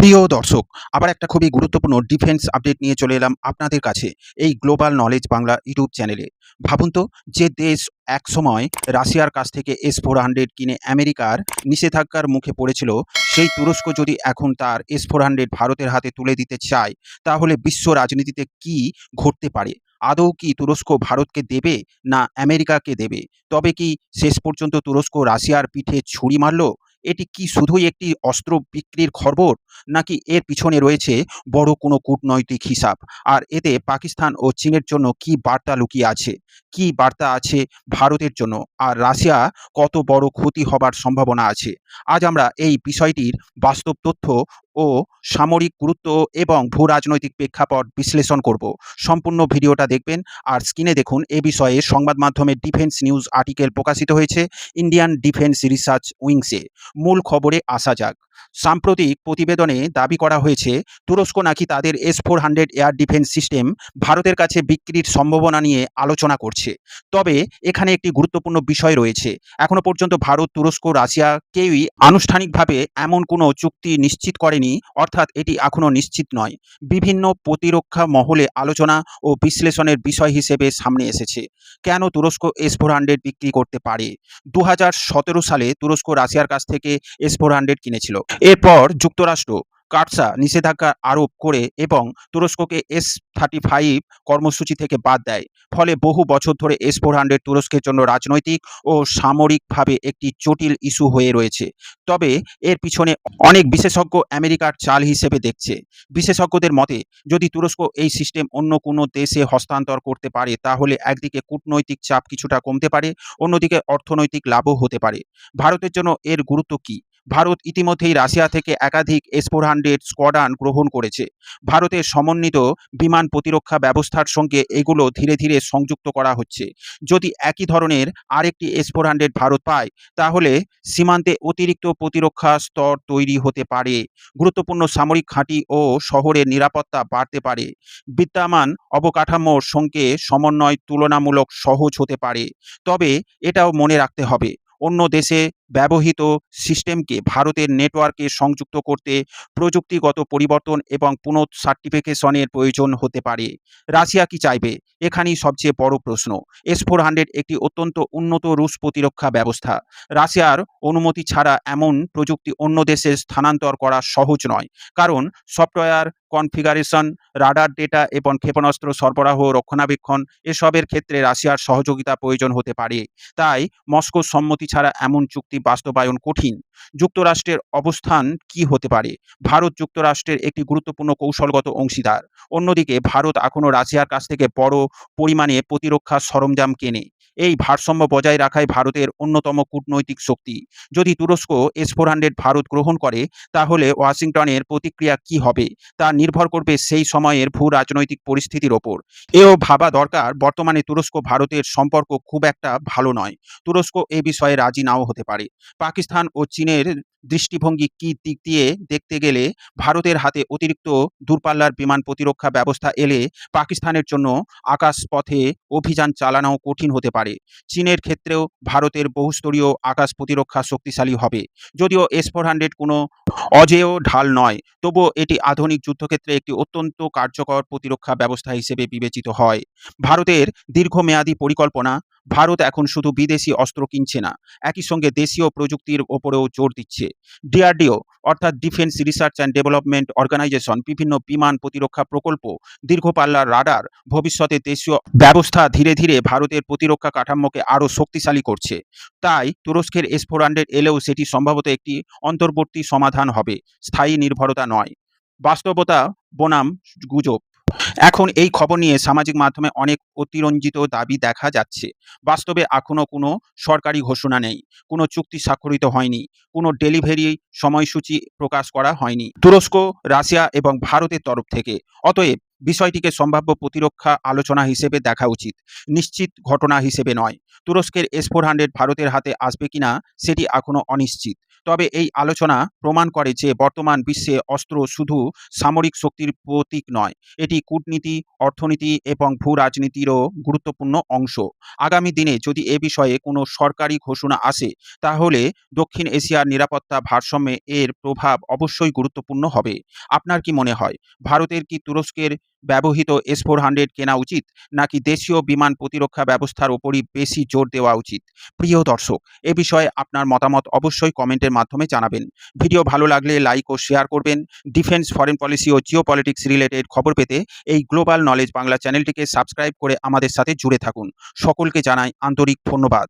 প্রিয় দর্শক, আবার একটা খুবই গুরুত্বপূর্ণ ডিফেন্স আপডেট নিয়ে চলে এলাম আপনাদের কাছে এই গ্লোবাল নলেজ বাংলা ইউটিউব চ্যানেলে। ভাবুন তো, যে দেশ একসময় রাশিয়ার কাছ থেকে S-400 কিনে আমেরিকার নিষেধাজ্ঞার মুখে পড়েছিল, সেই তুরস্ক যদি এখন তার S-400 ভারতের হাতে তুলে দিতে চায়, তাহলে বিশ্ব রাজনীতিতে কী ঘটতে পারে? আদৌ কি তুরস্ক ভারতকে দেবে, না আমেরিকাকে দেবে? তবে কি শেষ পর্যন্ত তুরস্ক রাশিয়ার পিঠে ছুরি মারল? এটি কি শুধুই একটি অস্ত্র বিক্রির খবর, নাকি এর পিছনে রয়েছে বড় কোনো কূটনৈতিক হিসাব? আর এতে পাকিস্তান ও চীনের জন্য কী বার্তা লুকিয়ে আছে? কী বার্তা আছে ভারতের জন্য? আর রাশিয়া কত বড় ক্ষতি হবার সম্ভাবনা আছে? আজ আমরা এই বিষয়টির বাস্তব তথ্য ও সামরিক গুরুত্ব এবং ভূরাজনৈতিক প্রেক্ষাপট বিশ্লেষণ করব। সম্পূর্ণ ভিডিওটা দেখবেন। আর স্ক্রিনে দেখুন, এ বিষয়ে সংবাদ মাধ্যমে ডিফেন্স নিউজ আর্টিকেল প্রকাশিত হয়েছে ইন্ডিয়ান ডিফেন্স রিসার্চ উইংসে। মূল খবরে আসা যাক। সাম্প্রতিক প্রতিবেদনে দাবি করা হয়েছে, তুরস্ক নাকি তাদের S-400 এয়ার ডিফেন্স সিস্টেম ভারতের কাছে বিক্রির সম্ভাবনা নিয়ে আলোচনা করছে। তবে এখানে একটি গুরুত্বপূর্ণ বিষয় রয়েছে। এখনো পর্যন্ত ভারত, তুরস্ক, রাশিয়া কেউই আনুষ্ঠানিকভাবে এমন কোনো চুক্তি নিশ্চিত করেনি, অর্থাৎ এটি এখনও নিশ্চিত নয়। বিভিন্ন প্রতিরক্ষা মহলে আলোচনা ও বিশ্লেষণের বিষয় হিসেবে সামনে এসেছে। কেন তুরস্ক S-400 বিক্রি করতে পারে? 2017 সালে তুরস্ক রাশিয়ার কাছ থেকে S-400 কিনেছিল। এরপর যুক্তরাষ্ট্র কাটসা নিষেধাজ্ঞা আরোপ করে এবং তুরস্ককে S-35 কর্মসূচি থেকে বাদ দেয়। ফলে বহু বছর ধরে S-400 তুরস্কের জন্য রাজনৈতিক ও সামরিকভাবে একটি জটিল ইস্যু হয়ে রয়েছে। তবে এর পিছনে অনেক বিশেষজ্ঞ আমেরিকার চাল হিসেবে দেখছে। বিশেষজ্ঞদের মতে, যদি তুরস্ক এই সিস্টেম অন্য কোনো দেশে হস্তান্তর করতে পারে, তাহলে একদিকে কূটনৈতিক চাপ কিছুটা কমতে পারে, অন্যদিকে অর্থনৈতিক লাভও হতে পারে। ভারতের জন্য এর গুরুত্ব কী? ভারত ইতিমধ্যেই রাশিয়া থেকে একাধিক S-400 স্কোয়াড্রন গ্রহণ করেছে। ভারতের সমন্বিত বিমান প্রতিরক্ষা ব্যবস্থার সঙ্গে এগুলো ধীরে ধীরে সংযুক্ত করা হচ্ছে। যদি একই ধরনের আরেকটি S-400 ভারত পায়, তাহলে সীমান্তে অতিরিক্ত প্রতিরক্ষা স্তর তৈরি হতে পারে, গুরুত্বপূর্ণ সামরিক ঘাঁটি ও শহরের নিরাপত্তা বাড়তে পারে, বিদ্যমান অবকাঠামোর সঙ্গে সমন্বয় তুলনামূলক সহজ হতে পারে। তবে এটাও মনে রাখতে হবে, অন্য দেশে ব্যবহৃত সিস্টেমকে ভারতের নেটওয়ার্কে সংযুক্ত করতে প্রযুক্তিগত পরিবর্তন এবং পুনঃসার্টিফিকেশনের প্রয়োজন হতে পারে। রাশিয়া কি চাইবে? এখানেই সবচেয়ে বড় প্রশ্ন। S-400 একটি অত্যন্ত উন্নত রুশ প্রতিরক্ষা ব্যবস্থা। রাশিয়ার অনুমতি ছাড়া এমন প্রযুক্তি অন্য দেশে স্থানান্তর করা সহজ নয়, কারণ সফটওয়্যার কনফিগারেশন, রাডার ডেটা এবং ক্ষেপণাস্ত্র সরবরাহ, রক্ষণাবেক্ষণ এসবের ক্ষেত্রে রাশিয়ার সহযোগিতা প্রয়োজন হতে পারে। তাই মস্কোর সম্মতি ছাড়া এমন চুক্তি বাস্তবায়ন কঠিন। যুক্তরাষ্ট্রের অবস্থান কি হতে পারে? ভারত যুক্তরাষ্ট্রের একটি গুরুত্বপূর্ণ কৌশলগত অংশীদার। অন্যদিকে ভারত এখনও রাশিয়ার কাছ থেকে বড় পরিমাণে প্রতিরক্ষা সরঞ্জাম কেনে। এই ভারসাম্য বজায় রাখাই ভারতের অন্যতম কূটনৈতিক শক্তি। যদি তুরস্ক S-400 ভারত গ্রহণ করে, তাহলে ওয়াশিংটনের প্রতিক্রিয়া কী হবে তা নির্ভর করবে সেই সময়ের ভূ রাজনৈতিক পরিস্থিতির ওপর। এও ভাবা দরকার, বর্তমানে তুরস্ক ভারতের সম্পর্ক খুব একটা ভালো নয়। তুরস্ক এ বিষয়ে রাজি নাও হতে পারে। পাকিস্তান ও চীনের দৃষ্টিভঙ্গি কী দিক দিয়ে দেখতে গেলে, ভারতের হাতে অতিরিক্ত দূরপাল্লার বিমান প্রতিরক্ষা ব্যবস্থা এলে পাকিস্তানের জন্য আকাশপথে অভিযান চালানো কঠিন হতে পারে। চীনের ক্ষেত্রেও ভারতের বহুস্তরীয় আকাশ প্রতিরক্ষা শক্তিশালী হবে। যদিও S-400 কোনো অজেয় ঢাল নয়, তবুও এটি আধুনিক যুদ্ধক্ষেত্রে একটি অত্যন্ত কার্যকর প্রতিরক্ষা ব্যবস্থা হিসেবে বিবেচিত হয়। ভারতের দীর্ঘমেয়াদী পরিকল্পনা। ভারত এখন শুধু বিদেশি অস্ত্র কিনছে না, একই সঙ্গে দেশীয় প্রযুক্তির ওপরেও জোর দিচ্ছে। DRDO অর্থাৎ defence research and development organisation বিভিন্ন বিমান প্রতিরক্ষা প্রকল্প, দীর্ঘপাল্লার রাডার, ভবিষ্যতে দেশীয় ব্যবস্থা ধীরে ধীরে ভারতের প্রতিরক্ষা কাঠামোকে আরও শক্তিশালী করছে। তাই তুরস্কের S-400 এলেও সেটি সম্ভবত একটি অন্তর্বর্তী সমাধান হবে, স্থায়ী নির্ভরতা নয়। বাস্তবতা বনাম গুজব। এখন এই খবর নিয়ে সামাজিক মাধ্যমে অনেক অতিরঞ্জিত দাবি দেখা যাচ্ছে। বাস্তবে এখনও কোনো সরকারি ঘোষণা নেই, কোনো চুক্তি স্বাক্ষরিত হয়নি, কোনো ডেলিভারি সময়সূচি প্রকাশ করা হয়নি তুরস্ক, রাশিয়া এবং ভারতের তরফ থেকে। অতএব বিষয়টিকে সম্ভাব্য প্রতিরক্ষা আলোচনা হিসেবে দেখা উচিত, নিশ্চিত ঘটনা হিসেবে নয়। তুরস্কের S-400 ভারতের হাতে আসবে কিনা সেটি এখনও অনিশ্চিত। তবে এই আলোচনা প্রমাণ করে যে বর্তমান বিশ্বে অস্ত্র শুধু সামরিক শক্তির প্রতীক নয়, এটি কূটনীতি, অর্থনীতি এবং ভূ-রাজনীতিরও গুরুত্বপূর্ণ অংশ। আগামী দিনে যদি এ বিষয়ে কোনো সরকারি ঘোষণা আসে, তাহলে দক্ষিণ এশিয়ার নিরাপত্তা ভারসাম্যে এর প্রভাব অবশ্যই গুরুত্বপূর্ণ হবে। আপনার কি মনে হয়, ভারতের কি তুরস্কের ব্যবহৃত S-400 কেনা উচিত, নাকি দেশীয় বিমান প্রতিরক্ষা ব্যবস্থার উপরই বেশি জোর দেওয়া উচিত? প্রিয় দর্শক, এ বিষয়ে আপনার মতামত অবশ্যই কমেন্টের মাধ্যমে জানাবেন। ভিডিও ভালো লাগলে লাইক ও শেয়ার করবেন। ডিফেন্স, ফরেন পলিসি ও জিওপলিটিক্স রিলেটেড খবর পেতে এই গ্লোবাল নলেজ বাংলা চ্যানেলটিকে সাবস্ক্রাইব করে আমাদের সাথে জুড়ে থাকুন। সকলকে জানাই আন্তরিক ধন্যবাদ।